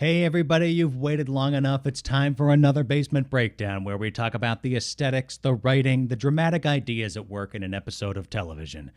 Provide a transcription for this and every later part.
Hey everybody, you've waited long enough. It's time for another Basement Breakdown where we talk about the aesthetics, the writing, the dramatic ideas at work in an episode of television.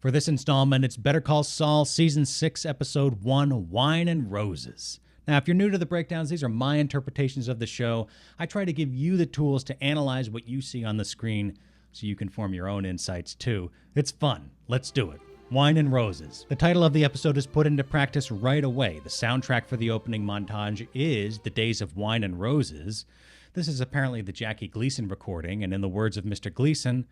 For this installment, it's Better Call Saul, Season 6, Episode 1, Wine and Roses. Now, if you're new to the breakdowns, these are my interpretations of the show. I try to give you the tools to analyze what you see on the screen so you can form your own insights too. It's fun. Let's do it. Wine and Roses. The title of the episode is put into practice right away. The soundtrack for the opening montage is The Days of Wine and Roses. This is apparently the Jackie Gleason recording, and in the words of Mr. Gleason,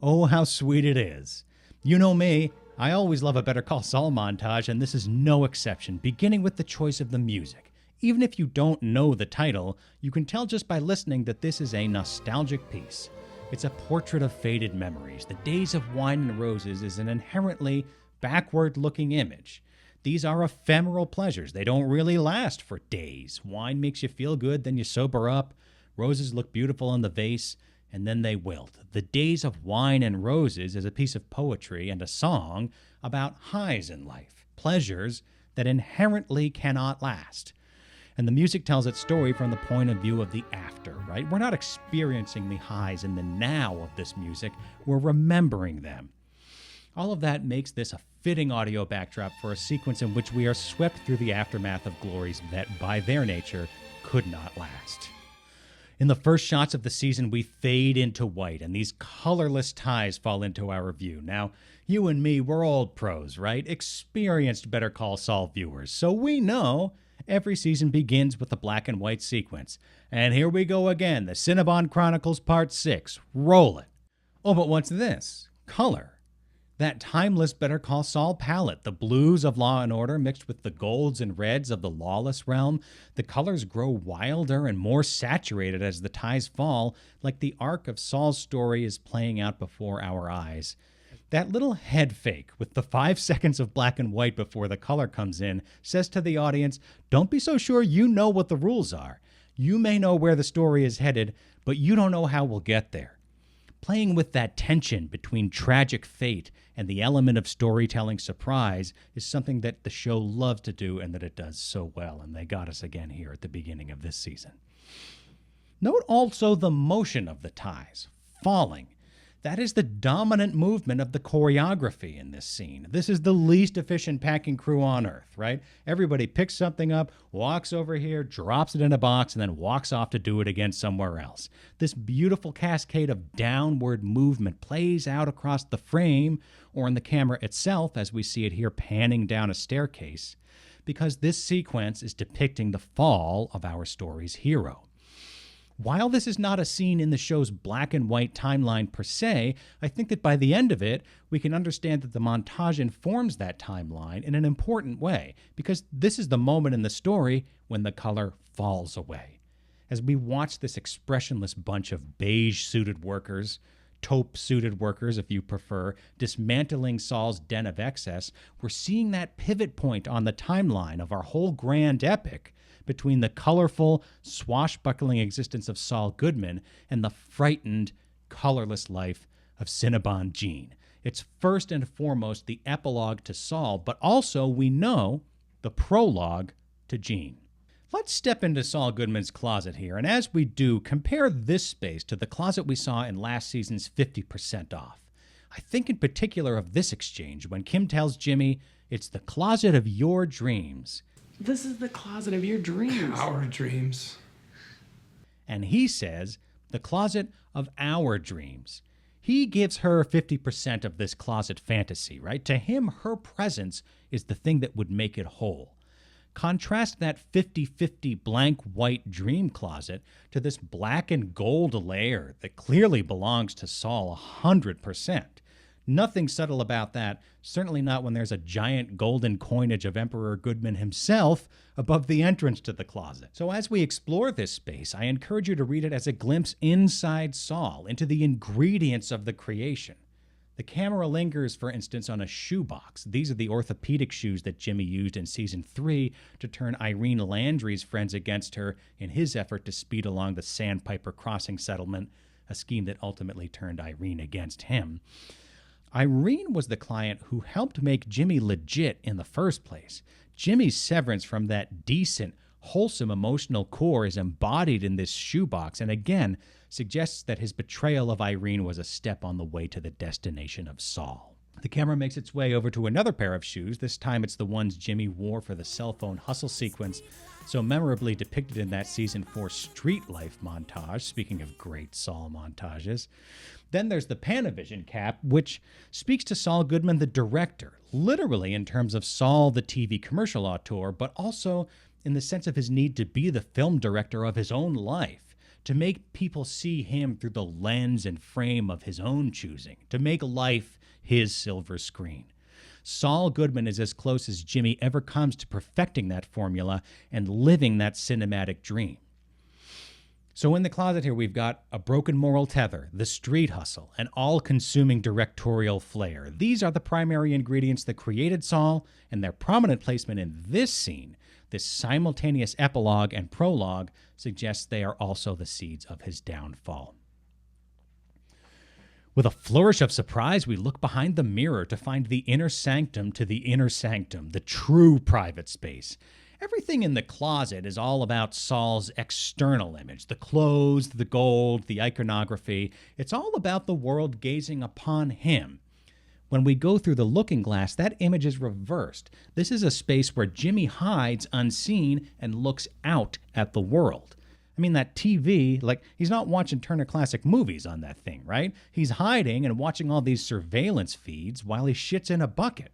oh, how sweet it is. You know me, I always love a Better Call Saul montage, and this is no exception, beginning with the choice of the music. Even if you don't know the title, you can tell just by listening that this is a nostalgic piece. It's a portrait of faded memories. The Days of Wine and Roses is an inherently backward-looking image. These are ephemeral pleasures. They don't really last for days. Wine makes you feel good, then you sober up. Roses look beautiful in the vase, and then they wilt. The Days of Wine and Roses is a piece of poetry and a song about highs in life, pleasures that inherently cannot last. And the music tells its story from the point of view of the after, right? We're not experiencing the highs in the now of this music. We're remembering them. All of that makes this a fitting audio backdrop for a sequence in which we are swept through the aftermath of glories that, by their nature, could not last. In the first shots of the season, we fade into white, and these colorless ties fall into our view. Now, you and me, we're old pros, right? Experienced Better Call Saul viewers, so we know every season begins with a black and white sequence. And here we go again, the Cinnabon Chronicles Part 6. Roll it. Oh, but what's this? Color. That timeless Better Call Saul palette, the blues of Law and Order mixed with the golds and reds of the lawless realm. The colors grow wilder and more saturated as the ties fall, like the arc of Saul's story is playing out before our eyes. That little head fake with the 5 seconds of black and white before the color comes in says to the audience, don't be so sure you know what the rules are. You may know where the story is headed, but you don't know how we'll get there. Playing with that tension between tragic fate and the element of storytelling surprise is something that the show loves to do and that it does so well, and they got us again here at the beginning of this season. Note also the motion of the ties, falling. That is the dominant movement of the choreography in this scene. This is the least efficient packing crew on earth, right? Everybody picks something up, walks over here, drops it in a box, and then walks off to do it again somewhere else. This beautiful cascade of downward movement plays out across the frame or in the camera itself as we see it here panning down a staircase, because this sequence is depicting the fall of our story's hero. While this is not a scene in the show's black and white timeline per se, I think that by the end of it, we can understand that the montage informs that timeline in an important way, because this is the moment in the story when the color falls away. As we watch this expressionless bunch of beige-suited workers, taupe-suited workers if you prefer, dismantling Saul's den of excess, we're seeing that pivot point on the timeline of our whole grand epic between the colorful, swashbuckling existence of Saul Goodman and the frightened, colorless life of Cinnabon Jean. It's first and foremost the epilogue to Saul, but also, we know, the prologue to Jean. Let's step into Saul Goodman's closet here, and as we do, compare this space to the closet we saw in last season's 50% Off. I think in particular of this exchange when Kim tells Jimmy, it's the closet of your dreams. This is the closet of your dreams. Our dreams. And he says, the closet of our dreams. He gives her 50% of this closet fantasy, right? To him, her presence is the thing that would make it whole. Contrast that 50-50 blank white dream closet to this black and gold layer that clearly belongs to Saul 100%. Nothing subtle about that, certainly not when there's a giant golden coinage of Emperor Goodman himself above the entrance to the closet. So as we explore this space, I encourage you to read it as a glimpse inside Saul, into the ingredients of the creation. The camera lingers, for instance, on a shoebox. These are the orthopedic shoes that Jimmy used in Season 3 to turn Irene Landry's friends against her in his effort to speed along the Sandpiper Crossing settlement, a scheme that ultimately turned Irene against him. Irene was the client who helped make Jimmy legit in the first place. Jimmy's severance from that decent, wholesome emotional core is embodied in this shoebox, and again suggests that his betrayal of Irene was a step on the way to the destination of Saul. The camera makes its way over to another pair of shoes. This time it's the ones Jimmy wore for the cell phone hustle sequence so memorably depicted in that season 4 Street Life montage, speaking of great Saul montages. Then there's the Panavision cap, which speaks to Saul Goodman, the director, literally in terms of Saul, the TV commercial auteur, but also in the sense of his need to be the film director of his own life, to make people see him through the lens and frame of his own choosing, to make life his silver screen. Saul Goodman is as close as Jimmy ever comes to perfecting that formula and living that cinematic dream. So in the closet here, we've got a broken moral tether, the street hustle, an all-consuming directorial flair. These are the primary ingredients that created Saul, and their prominent placement in this scene, this simultaneous epilogue and prologue, suggests they are also the seeds of his downfall. With a flourish of surprise, we look behind the mirror to find the inner sanctum to the inner sanctum, the true private space. Everything in the closet is all about Saul's external image, the clothes, the gold, the iconography. It's all about the world gazing upon him. When we go through the looking glass, that image is reversed. This is a space where Jimmy hides unseen and looks out at the world. I mean, that TV, like, he's not watching Turner Classic Movies on that thing, right? He's hiding and watching all these surveillance feeds while he shits in a bucket.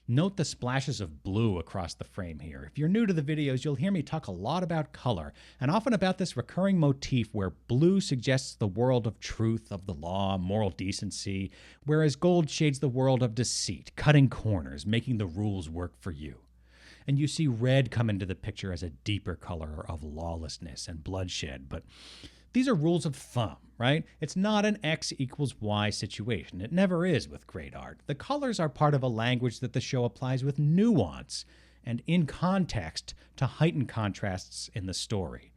Note the splashes of blue across the frame here. If you're new to the videos, you'll hear me talk a lot about color, and often about this recurring motif where blue suggests the world of truth, of the law, moral decency, whereas gold shades the world of deceit, cutting corners, making the rules work for you. And you see red come into the picture as a deeper color of lawlessness and bloodshed. But these are rules of thumb, right? It's not an X equals Y situation. It never is with great art. The colors are part of a language that the show applies with nuance and in context to heighten contrasts in the story.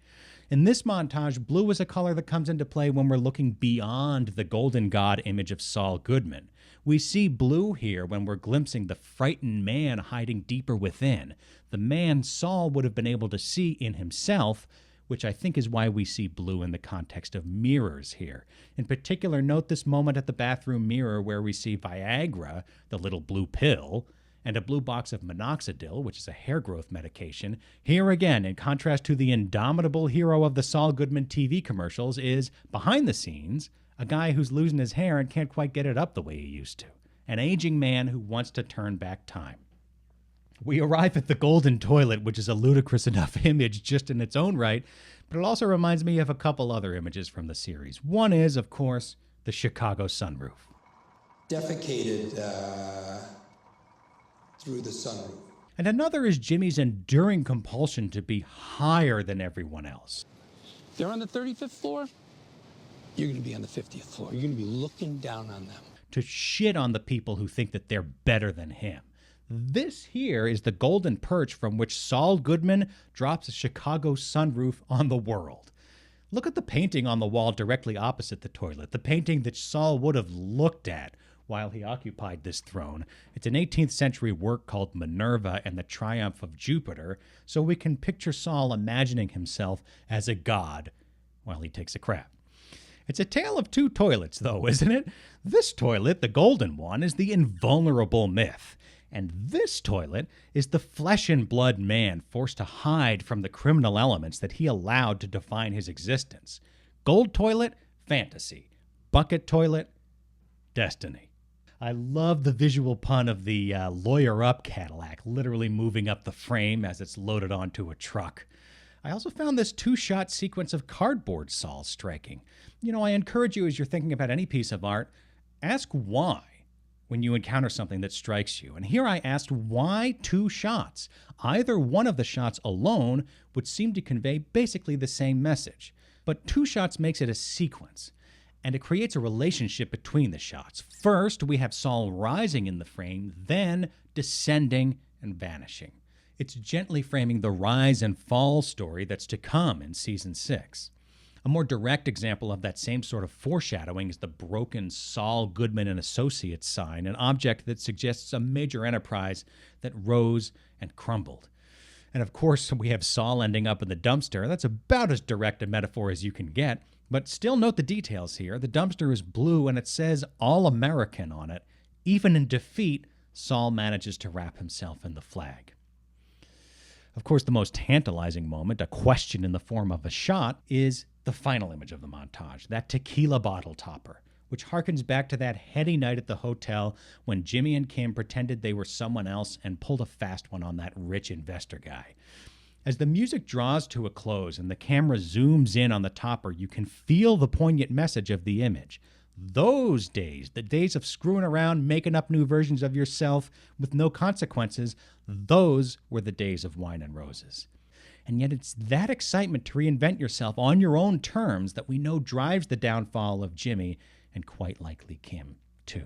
In this montage, blue is a color that comes into play when we're looking beyond the golden god image of Saul Goodman. We see blue here when we're glimpsing the frightened man hiding deeper within, the man Saul would have been able to see in himself, which I think is why we see blue in the context of mirrors here. In particular, note this moment at the bathroom mirror where we see Viagra, the little blue pill, and a blue box of minoxidil, which is a hair growth medication. Here again, in contrast to the indomitable hero of the Saul Goodman TV commercials, is, behind the scenes, a guy who's losing his hair and can't quite get it up the way he used to. An aging man who wants to turn back time. We arrive at the golden toilet, which is a ludicrous enough image just in its own right, but it also reminds me of a couple other images from the series. One is, of course, the Chicago sunroof. Defecated through the sunroof. And another is Jimmy's enduring compulsion to be higher than everyone else. They're on the 35th floor. You're going to be on the 50th floor. You're going to be looking down on them. To shit on the people who think that they're better than him. This here is the golden perch from which Saul Goodman drops a Chicago sunroof on the world. Look at the painting on the wall directly opposite the toilet, the painting that Saul would have looked at while he occupied this throne. It's an 18th century work called Minerva and the Triumph of Jupiter, so we can picture Saul imagining himself as a god while he takes a crap. It's a tale of two toilets, though, isn't it? This toilet, the golden one, is the invulnerable myth. And this toilet is the flesh and blood man forced to hide from the criminal elements that he allowed to define his existence. Gold toilet, fantasy. Bucket toilet, destiny. I love the visual pun of the Lawyer Up Cadillac literally moving up the frame as it's loaded onto a truck. I also found this two-shot sequence of cardboard Saul striking. You know, I encourage you as you're thinking about any piece of art, ask why when you encounter something that strikes you. And here I asked why two shots. Either one of the shots alone would seem to convey basically the same message. But two shots makes it a sequence, and it creates a relationship between the shots. First, we have Saul rising in the frame, then descending and vanishing. It's gently framing the rise and fall story that's to come in Season 6. A more direct example of that same sort of foreshadowing is the broken Saul Goodman and Associates sign, an object that suggests a major enterprise that rose and crumbled. And of course, we have Saul ending up in the dumpster. That's about as direct a metaphor as you can get. But still note the details here. The dumpster is blue and it says All American on it. Even in defeat, Saul manages to wrap himself in the flag. Of course, the most tantalizing moment, a question in the form of a shot, is the final image of the montage, that tequila bottle topper, which harkens back to that heady night at the hotel when Jimmy and Kim pretended they were someone else and pulled a fast one on that rich investor guy. As the music draws to a close and the camera zooms in on the topper, you can feel the poignant message of the image. Those days, the days of screwing around, making up new versions of yourself with no consequences, those were the days of wine and roses. And yet it's that excitement to reinvent yourself on your own terms that we know drives the downfall of Jimmy and quite likely Kim, too.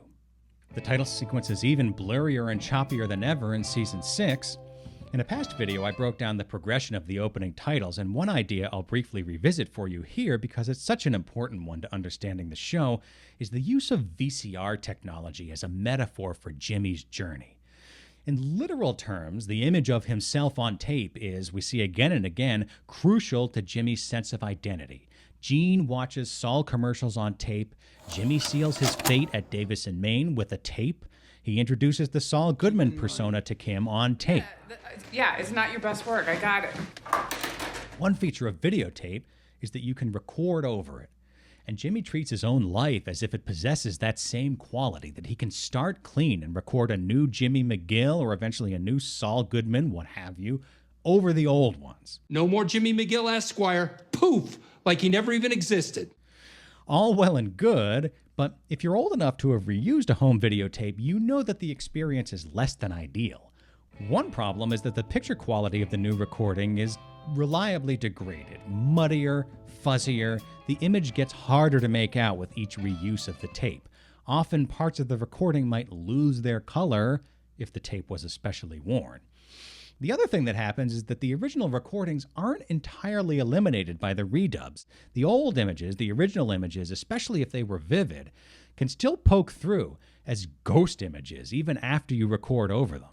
The title sequence is even blurrier and choppier than ever in Season 6. In a past video, I broke down the progression of the opening titles, and one idea I'll briefly revisit for you here because it's such an important one to understanding the show is the use of VCR technology as a metaphor for Jimmy's journey. In literal terms, the image of himself on tape is, we see again and again, crucial to Jimmy's sense of identity. Gene watches Saul commercials on tape. Jimmy seals his fate at Davis and Maine with a tape. He introduces the Saul Goodman persona to Kim on tape. Yeah, it's not your best work. I got it. One feature of videotape is that you can record over it. And Jimmy treats his own life as if it possesses that same quality, that he can start clean and record a new Jimmy McGill or eventually a new Saul Goodman, what have you, over the old ones. No more Jimmy McGill Esquire. Poof! Like he never even existed. All well and good, but if you're old enough to have reused a home videotape, you know that the experience is less than ideal. One problem is that the picture quality of the new recording is reliably degraded, muddier, fuzzier. The image gets harder to make out with each reuse of the tape. Often parts of the recording might lose their color if the tape was especially worn. The other thing that happens is that the original recordings aren't entirely eliminated by the redubs. The old images, the original images, especially if they were vivid, can still poke through as ghost images even after you record over them.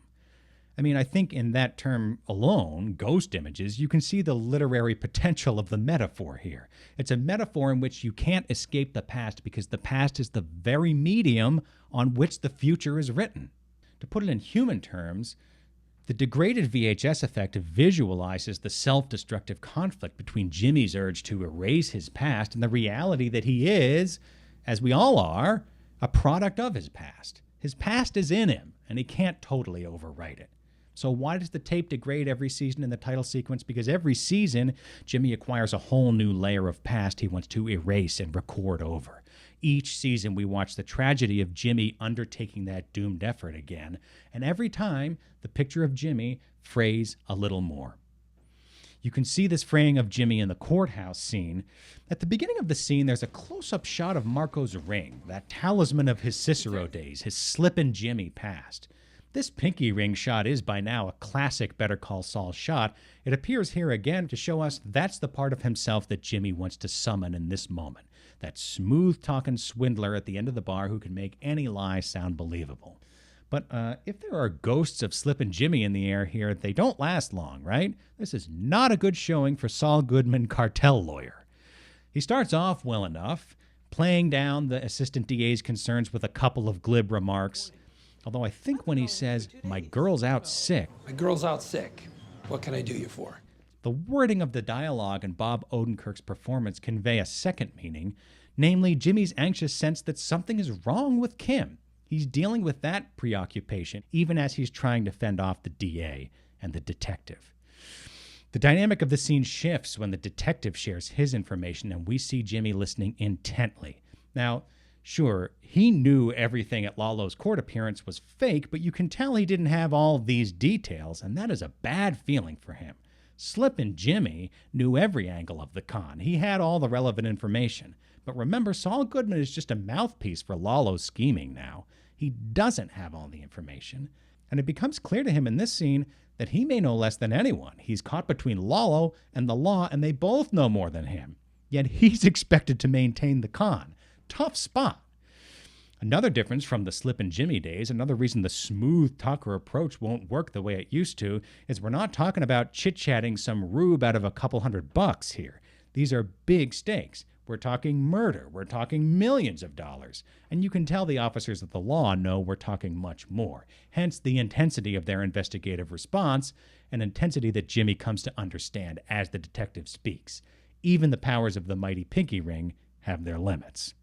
I mean, I think in that term alone, ghost images, you can see the literary potential of the metaphor here. It's a metaphor in which you can't escape the past because the past is the very medium on which the future is written. To put it in human terms, the degraded VHS effect visualizes the self-destructive conflict between Jimmy's urge to erase his past and the reality that he is, as we all are, a product of his past. His past is in him, and he can't totally overwrite it. So why does the tape degrade every season in the title sequence? Because every season, Jimmy acquires a whole new layer of past he wants to erase and record over. Each season, we watch the tragedy of Jimmy undertaking that doomed effort again, and every time, the picture of Jimmy frays a little more. You can see this fraying of Jimmy in the courthouse scene. At the beginning of the scene, there's a close-up shot of Marco's ring, that talisman of his Cicero days, his slippin' Jimmy past. This pinky ring shot is by now a classic Better Call Saul shot. It appears here again to show us that's the part of himself that Jimmy wants to summon in this moment. That smooth-talking swindler at the end of the bar who can make any lie sound believable. But if there are ghosts of Slippin' Jimmy in the air here, they don't last long, right? This is not a good showing for Saul Goodman, cartel lawyer. He starts off well enough, playing down the assistant DA's concerns with a couple of glib remarks. Although I think when he says, "My girl's out sick," My girl's out sick. What can I do you for? the wording of the dialogue and Bob Odenkirk's performance convey a second meaning, namely Jimmy's anxious sense that something is wrong with Kim. He's dealing with that preoccupation, even as he's trying to fend off the DA and the detective. The dynamic of the scene shifts when the detective shares his information and we see Jimmy listening intently. Now, sure, he knew everything at Lalo's court appearance was fake, but you can tell he didn't have all these details, and that is a bad feeling for him. Slippin' Jimmy knew every angle of the con. He had all the relevant information. But remember, Saul Goodman is just a mouthpiece for Lalo's scheming now. He doesn't have all the information. And it becomes clear to him in this scene that he may know less than anyone. He's caught between Lalo and the law, and they both know more than him. Yet he's expected to maintain the con. Tough spot. Another difference from the Slip and Jimmy days, another reason the smooth talker approach won't work the way it used to, is we're not talking about chit-chatting some rube out of a couple $100 here. These are big stakes. We're talking murder. We're talking millions of dollars. And you can tell the officers of the law know we're talking much more. Hence the intensity of their investigative response, an intensity that Jimmy comes to understand as the detective speaks. Even the powers of the mighty pinky ring have their limits.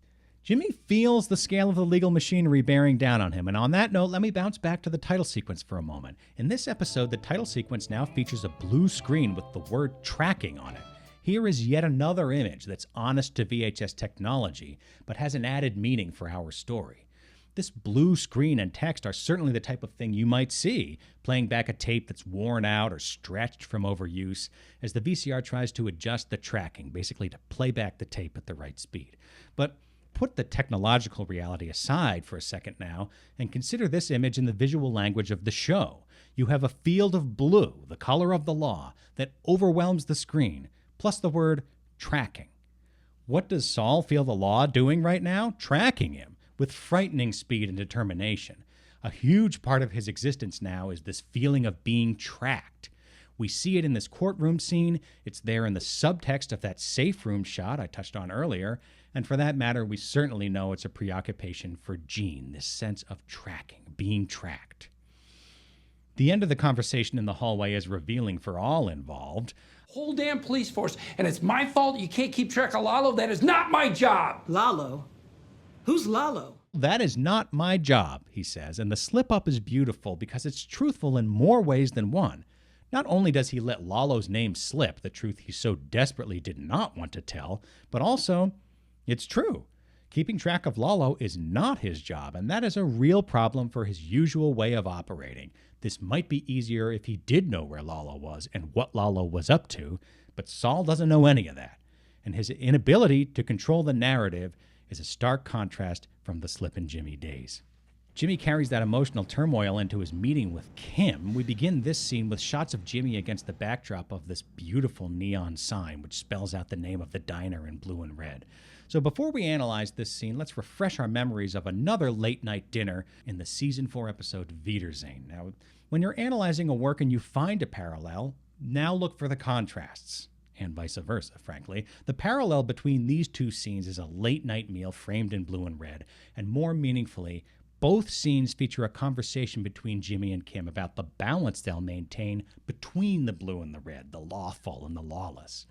Jimmy feels the scale of the legal machinery bearing down on him, and on that note, let me bounce back to the title sequence for a moment. In this episode, the title sequence now features a blue screen with the word tracking on it. Here is yet another image that's honest to VHS technology, but has an added meaning for our story. This blue screen and text are certainly the type of thing you might see playing back a tape that's worn out or stretched from overuse as the VCR tries to adjust the tracking, basically to play back the tape at the right speed. But put the technological reality aside for a second now and consider this image in the visual language of the show. You have a field of blue, the color of the law, that overwhelms the screen, plus the word tracking. What does Saul feel the law doing right now? Tracking him with frightening speed and determination. A huge part of his existence now is this feeling of being tracked. We see it in this courtroom scene. It's there in the subtext of that safe room shot I touched on earlier. And for that matter, we certainly know it's a preoccupation for Gene, this sense of tracking, being tracked. The end of the conversation in the hallway is revealing for all involved. Whole damn police force, and it's my fault you can't keep track of Lalo. That is not my job. Lalo? Who's Lalo? That is not my job, he says, and the slip-up is beautiful because it's truthful in more ways than one. Not only does he let Lalo's name slip, the truth he so desperately did not want to tell, but also, it's true. Keeping track of Lalo is not his job, and that is a real problem for his usual way of operating. This might be easier if he did know where Lalo was and what Lalo was up to, but Saul doesn't know any of that, and his inability to control the narrative is a stark contrast from the Slip and Jimmy days. Jimmy carries that emotional turmoil into his meeting with Kim. We begin this scene with shots of Jimmy against the backdrop of this beautiful neon sign, which spells out the name of the diner in blue and red. So before we analyze this scene, let's refresh our memories of another late-night dinner in the Season 4 episode Wiedersehen. Now, when you're analyzing a work and you find a parallel, now look for the contrasts. And vice versa, frankly. The parallel between these two scenes is a late-night meal framed in blue and red, and more meaningfully, both scenes feature a conversation between Jimmy and Kim about the balance they'll maintain between the blue and the red, the lawful and the lawless.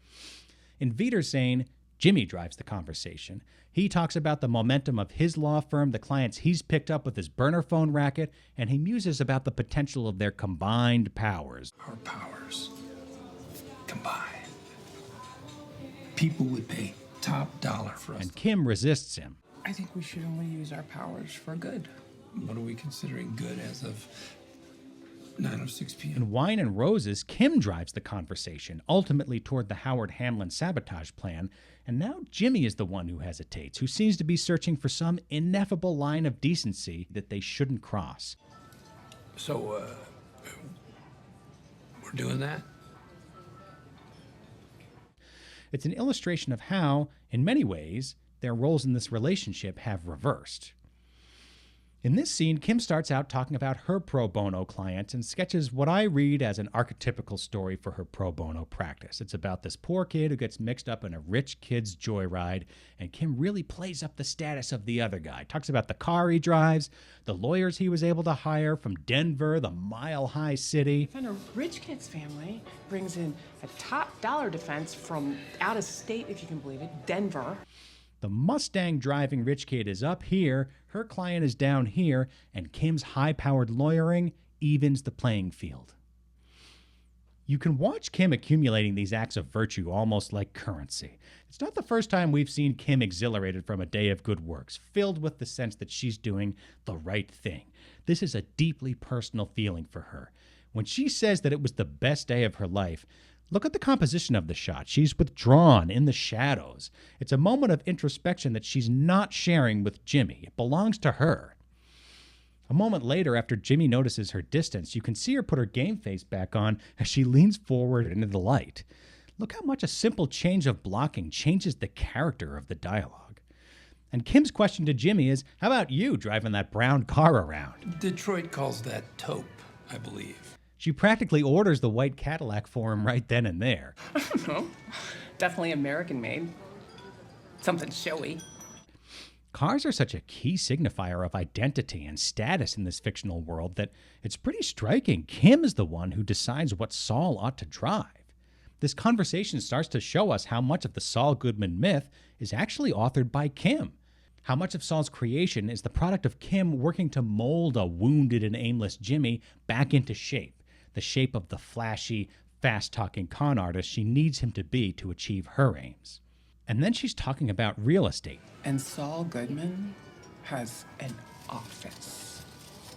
In Wiedersehen, Jimmy drives the conversation. He talks about the momentum of his law firm, the clients he's picked up with his burner phone racket, and he muses about the potential of their combined powers. Our powers combined. People would pay top dollar for us. And Kim resists him. I think we should only use our powers for good. What are we considering good as of 9:06 p.m.? In Wine and Roses, Kim drives the conversation, ultimately toward the Howard Hamlin sabotage plan, and now Jimmy is the one who hesitates, who seems to be searching for some ineffable line of decency that they shouldn't cross. So, we're doing that? It's an illustration of how, in many ways, their roles in this relationship have reversed. In this scene, Kim starts out talking about her pro bono clients and sketches what I read as an archetypical story for her pro bono practice. It's about this poor kid who gets mixed up in a rich kid's joyride, and Kim really plays up the status of the other guy. Talks about the car he drives, the lawyers he was able to hire from Denver, the mile-high city. Then a rich kid's family brings in a top dollar defense from out of state, if you can believe it, Denver. The Mustang-driving rich kid is up here, her client is down here, and Kim's high-powered lawyering evens the playing field. You can watch Kim accumulating these acts of virtue almost like currency. It's not the first time we've seen Kim exhilarated from a day of good works, filled with the sense that she's doing the right thing. This is a deeply personal feeling for her. When she says that it was the best day of her life, look at the composition of the shot. She's withdrawn in the shadows. It's a moment of introspection that she's not sharing with Jimmy. It belongs to her. A moment later, after Jimmy notices her distance, you can see her put her game face back on as she leans forward into the light. Look how much a simple change of blocking changes the character of the dialogue. And Kim's question to Jimmy is, how about you driving that brown car around? Detroit calls that taupe, I believe. She practically orders the white Cadillac for him right then and there. I don't know. Definitely American made. Something showy. Cars are such a key signifier of identity and status in this fictional world that it's pretty striking. Kim is the one who decides what Saul ought to drive. This conversation starts to show us how much of the Saul Goodman myth is actually authored by Kim. How much of Saul's creation is the product of Kim working to mold a wounded and aimless Jimmy back into shape, the shape of the flashy, fast-talking con artist she needs him to be to achieve her aims. And then she's talking about real estate. And Saul Goodman has an office.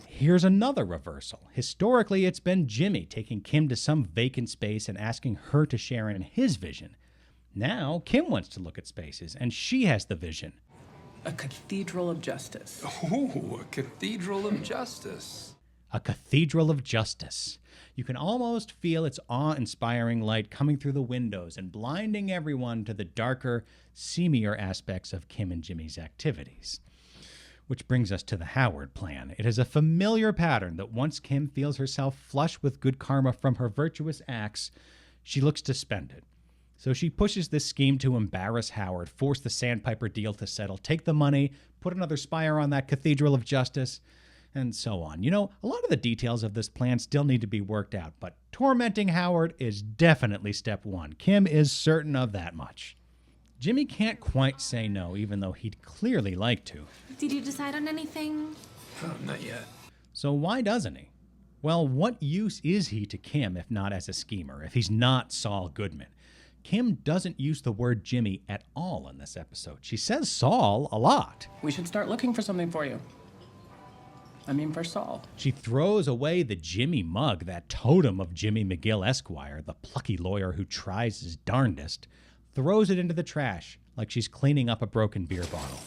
Here's another reversal. Historically, it's been Jimmy taking Kim to some vacant space and asking her to share in his vision. Now, Kim wants to look at spaces, and she has the vision. A cathedral of justice. Oh, a cathedral of justice. A cathedral of justice. You can almost feel its awe-inspiring light coming through the windows and blinding everyone to the darker, seamier aspects of Kim and Jimmy's activities. Which brings us to the Howard plan. It is a familiar pattern that once Kim feels herself flush with good karma from her virtuous acts, she looks to spend it. So she pushes this scheme to embarrass Howard, force the Sandpiper deal to settle, take the money, put another spire on that Cathedral of Justice, and so on. You know, a lot of the details of this plan still need to be worked out, but tormenting Howard is definitely step one. Kim is certain of that much. Jimmy can't quite say no, even though he'd clearly like to. Did you decide on anything? Not yet. So why doesn't he? Well, what use is he to Kim if not as a schemer, if he's not Saul Goodman? Kim doesn't use the word Jimmy at all in this episode. She says Saul a lot. We should start looking for something for you. I mean, for Saul. She throws away the Jimmy mug, that totem of Jimmy McGill Esquire, the plucky lawyer who tries his darndest, throws it into the trash like she's cleaning up a broken beer bottle.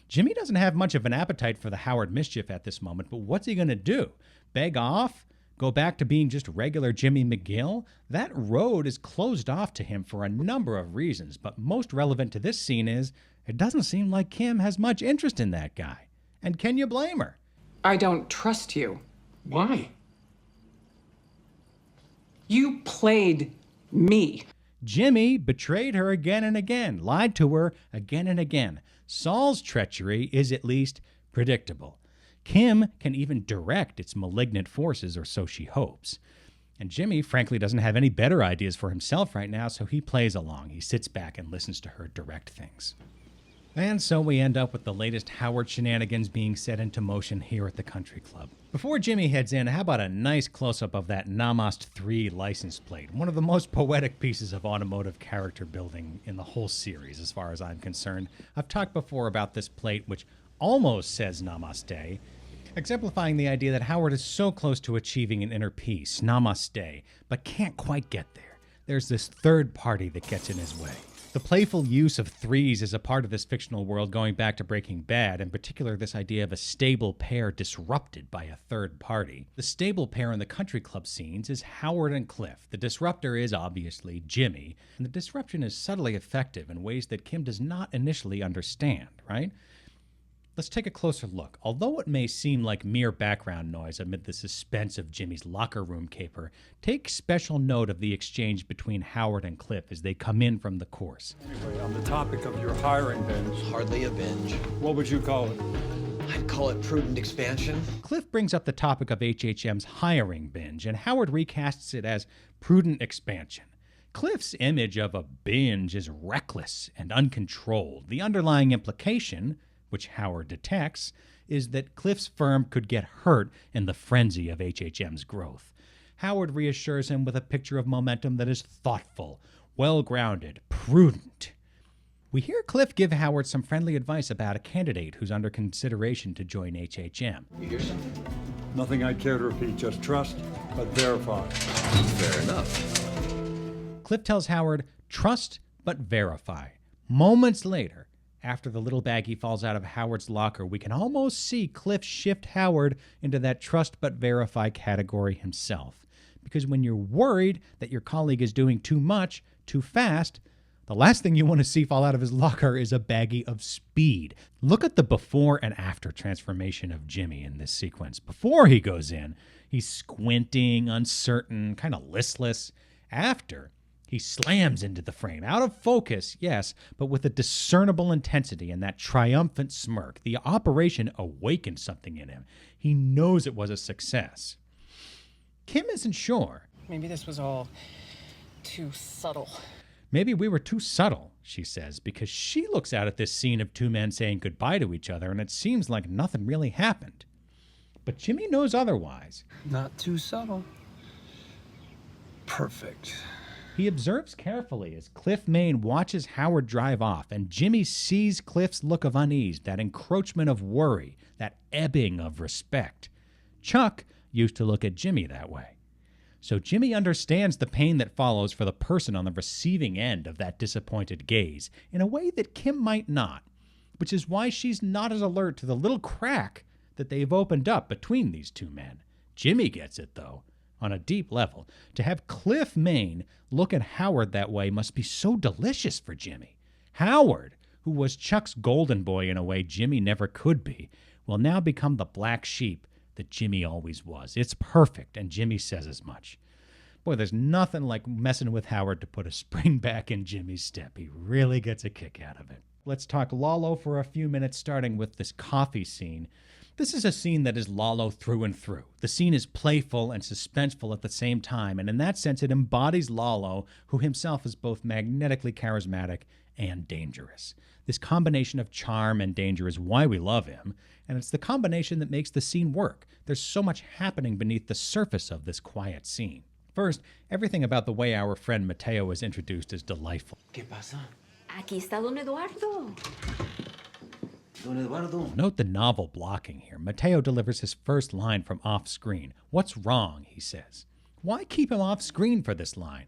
Jimmy doesn't have much of an appetite for the Howard mischief at this moment, but what's he going to do? Beg off? Go back to being just regular Jimmy McGill? That road is closed off to him for a number of reasons, but most relevant to this scene is it doesn't seem like Kim has much interest in that guy. And can you blame her? I don't trust you. Why? You played me. Jimmy betrayed her again and again, lied to her again and again. Saul's treachery is at least predictable. Kim can even direct its malignant forces, or so she hopes. And Jimmy, frankly, doesn't have any better ideas for himself right now, so he plays along. He sits back and listens to her direct things. And so we end up with the latest Howard shenanigans being set into motion here at the country club. Before Jimmy heads in, how about a nice close-up of that Namaste 3 license plate? One of the most poetic pieces of automotive character building in the whole series, as far as I'm concerned. I've talked before about this plate, which almost says Namaste, exemplifying the idea that Howard is so close to achieving an inner peace, Namaste, but can't quite get there. There's this third party that gets in his way. The playful use of threes is a part of this fictional world going back to Breaking Bad, in particular this idea of a stable pair disrupted by a third party. The stable pair in the country club scenes is Howard and Cliff. The disruptor is obviously Jimmy, and the disruption is subtly effective in ways that Kim does not initially understand, right? Let's take a closer look. Although it may seem like mere background noise amid the suspense of Jimmy's locker room caper, take special note of the exchange between Howard and Cliff as they come in from the course. Anyway, on the topic of your hiring binge, Hardly a binge. what would you call it? I'd call it prudent expansion. Cliff brings up the topic of HHM's hiring binge, and Howard recasts it as prudent expansion. Cliff's image of a binge is reckless and uncontrolled. The underlying implication, which Howard detects, is that Cliff's firm could get hurt in the frenzy of HHM's growth. Howard reassures him with a picture of momentum that is thoughtful, well-grounded, prudent. We hear Cliff give Howard some friendly advice about a candidate who's under consideration to join HHM. You hear something? Nothing I'd care to repeat, just trust, but verify. Fair enough. Cliff tells Howard, trust but verify. Moments later, after the little baggie falls out of Howard's locker, we can almost see Cliff shift Howard into that trust but verify category himself. Because when you're worried that your colleague is doing too much, too fast, The last thing you want to see fall out of his locker is a baggie of speed. Look at the before and after transformation of Jimmy in this sequence. Before he goes in, he's squinting, uncertain, kind of listless. After, he slams into the frame, out of focus, yes, but with a discernible intensity and that triumphant smirk. The operation awakened something in him. He knows it was a success. Kim isn't sure. Maybe this was all too subtle. Maybe we were too subtle, she says, because she looks out at this scene of two men saying goodbye to each other, and it seems like nothing really happened. But Jimmy knows otherwise. Not too subtle. Perfect. He observes carefully as Cliff Main watches Howard drive off, and Jimmy sees Cliff's look of unease, that encroachment of worry, that ebbing of respect. Chuck used to look at Jimmy that way. So Jimmy understands the pain that follows for the person on the receiving end of that disappointed gaze in a way that Kim might not, which is why she's not as alert to the little crack that they've opened up between these two men. Jimmy gets it, though, on a deep level. To have Cliff Main look at Howard that way must be so delicious for Jimmy. Howard, who was Chuck's golden boy in a way Jimmy never could be, will now become the black sheep that Jimmy always was. It's perfect, and Jimmy says as much. Boy, there's nothing like messing with Howard to put a spring back in Jimmy's step. He really gets a kick out of it. Let's talk Lalo for a few minutes, starting with this coffee scene. This is a scene that is Lalo through and through. The scene is playful and suspenseful at the same time, and in that sense, it embodies Lalo, who himself is both magnetically charismatic and dangerous. This combination of charm and danger is why we love him, and it's the combination that makes the scene work. There's so much happening beneath the surface of this quiet scene. First, everything about the way our friend Mateo is introduced is delightful. ¿Qué pasa? Aquí está Don Eduardo. Don Eduardo. Note the novel blocking here. Mateo delivers his first line from off-screen. "What's wrong?" he says. Why keep him off-screen for this line?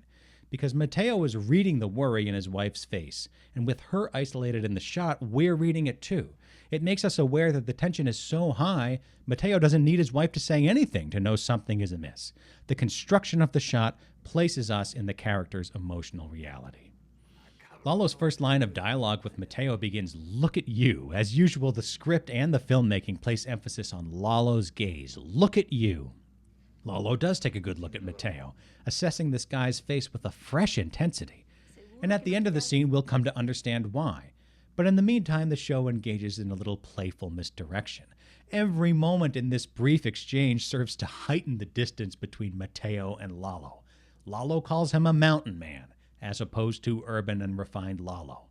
Because Mateo is reading the worry in his wife's face, and with her isolated in the shot, we're reading it too. It makes us aware that the tension is so high, Mateo doesn't need his wife to say anything to know something is amiss. The construction of the shot places us in the character's emotional reality. Lalo's first line of dialogue with Mateo begins, "Look at you." As usual, the script and the filmmaking place emphasis on Lalo's gaze. Look at you. Lalo does take a good look at Mateo, assessing this guy's face with a fresh intensity. And at the end of the scene, we'll come to understand why. But in the meantime, the show engages in a little playful misdirection. Every moment in this brief exchange serves to heighten the distance between Mateo and Lalo. Lalo calls him a mountain man, as opposed to urban and refined Lalo.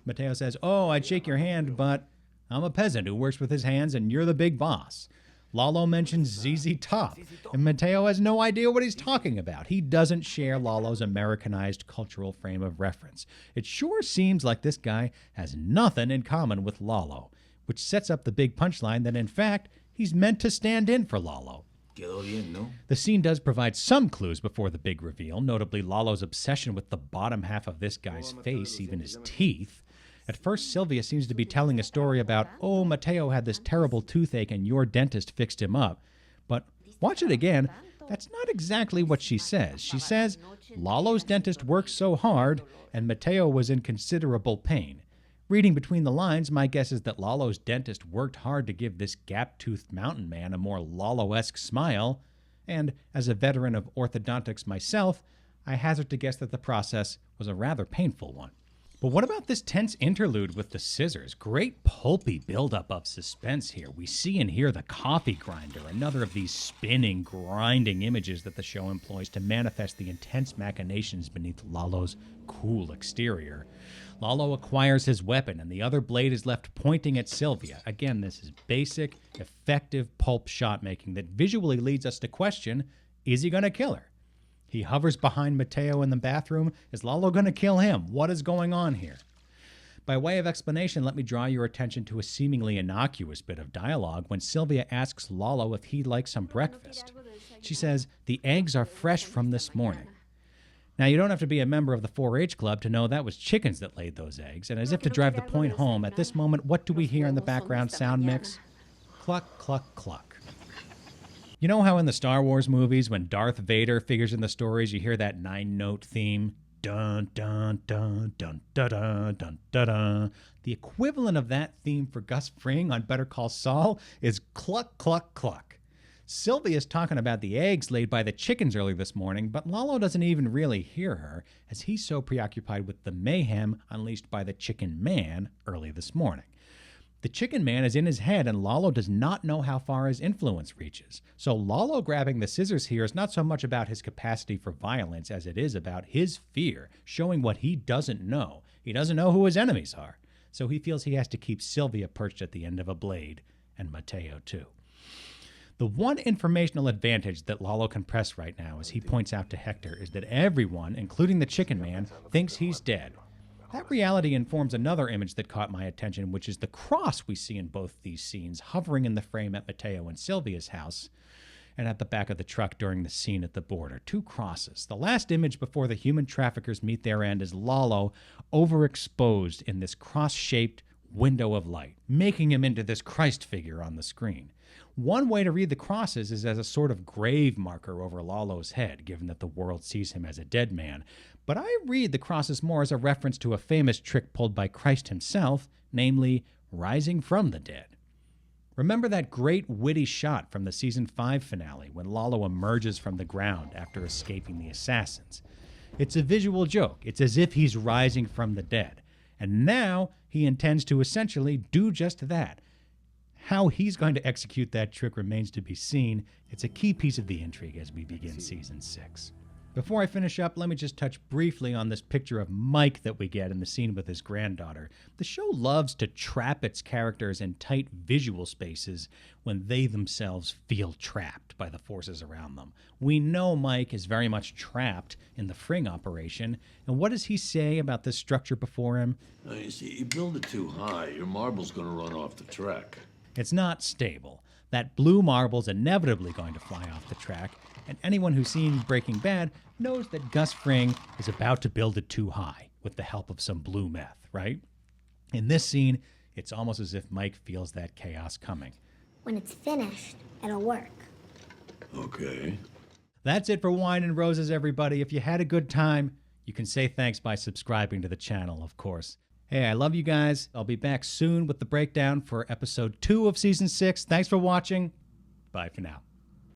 Mateo says, "Oh, I'd shake your hand, but I'm a peasant who works with his hands and you're the big boss." Lalo mentions ZZ Top, and Mateo has no idea what he's talking about. He doesn't share Lalo's Americanized cultural frame of reference. It sure seems like this guy has nothing in common with Lalo, which sets up the big punchline that, in fact, he's meant to stand in for Lalo. Quedó bien, ¿no? The scene does provide some clues before the big reveal, notably Lalo's obsession with the bottom half of this guy's face, even his teeth. At first, Sylvia seems to be telling a story about, "Oh, Mateo had this terrible toothache and your dentist fixed him up." But watch it again, that's not exactly what she says. She says, Lalo's dentist worked so hard and Mateo was in considerable pain. Reading between the lines, my guess is that Lalo's dentist worked hard to give this gap-toothed mountain man a more Lalo-esque smile. And as a veteran of orthodontics myself, I hazard to guess that the process was a rather painful one. But what about this tense interlude with the scissors? Great pulpy buildup of suspense here. We see and hear the coffee grinder, another of these spinning, grinding images that the show employs to manifest the intense machinations beneath Lalo's cool exterior. Lalo acquires his weapon, and the other blade is left pointing at Sylvia. Again, this is basic, effective pulp shot making that visually leads us to question, is he going to kill her? He hovers behind Mateo in the bathroom. Is Lalo going to kill him? What is going on here? By way of explanation, let me draw your attention to a seemingly innocuous bit of dialogue when Sylvia asks Lalo if he'd like some breakfast. She says, "The eggs are fresh from this morning." Now, you don't have to be a member of the 4-H club to know that was chickens that laid those eggs. And as if to drive the point home, at this moment, what do we hear in the background sound mix? Cluck, cluck, cluck. You know how in the Star Wars movies, when Darth Vader figures in the stories, you hear that 9-note theme? Dun, dun, dun, dun, dun, dun, dun, dun, dun. The equivalent of that theme for Gus Fring on Better Call Saul is cluck, cluck, cluck. Sylvia's talking about the eggs laid by the chickens early this morning, but Lalo doesn't even really hear her, as he's so preoccupied with the mayhem unleashed by the chicken man early this morning. The chicken man is in his head, and Lalo does not know how far his influence reaches. So Lalo grabbing the scissors here is not so much about his capacity for violence as it is about his fear, showing what he doesn't know. He doesn't know who his enemies are. So he feels he has to keep Sylvia perched at the end of a blade, and Mateo too. The one informational advantage that Lalo can press right now, as he points out to Hector, is that everyone, including the chicken man, thinks he's dead. That reality informs another image that caught my attention, which is the cross we see in both these scenes, hovering in the frame at Mateo and Sylvia's house and at the back of the truck during the scene at the border. Two crosses. The last image before the human traffickers meet their end is Lalo overexposed in this cross-shaped window of light, making him into this Christ figure on the screen. One way to read the crosses is as a sort of grave marker over Lalo's head, given that the world sees him as a dead man. But I read the crosses more as a reference to a famous trick pulled by Christ himself, namely rising from the dead. Remember that great witty shot from the season 5 finale when Lalo emerges from the ground after escaping the assassins? It's a visual joke. It's as if he's rising from the dead. And now he intends to essentially do just that. How he's going to execute that trick remains to be seen. It's a key piece of the intrigue as we begin season 6. Before I finish up, let me just touch briefly on this picture of Mike that we get in the scene with his granddaughter. The show loves to trap its characters in tight visual spaces when they themselves feel trapped by the forces around them. We know Mike is very much trapped in the Fring operation, and what does he say about this structure before him? You see, you build it too high, your marble's gonna run off the track. It's not stable. That blue marble's inevitably going to fly off the track, and anyone who's seen Breaking Bad knows that Gus Fring is about to build it too high with the help of some blue meth, right? In this scene, it's almost as if Mike feels that chaos coming. When it's finished, it'll work. Okay. That's it for Wine and Roses, everybody. If you had a good time, you can say thanks by subscribing to the channel, of course. Hey, I love you guys. I'll be back soon with the breakdown for episode 2 of season 6. Thanks for watching. Bye for now.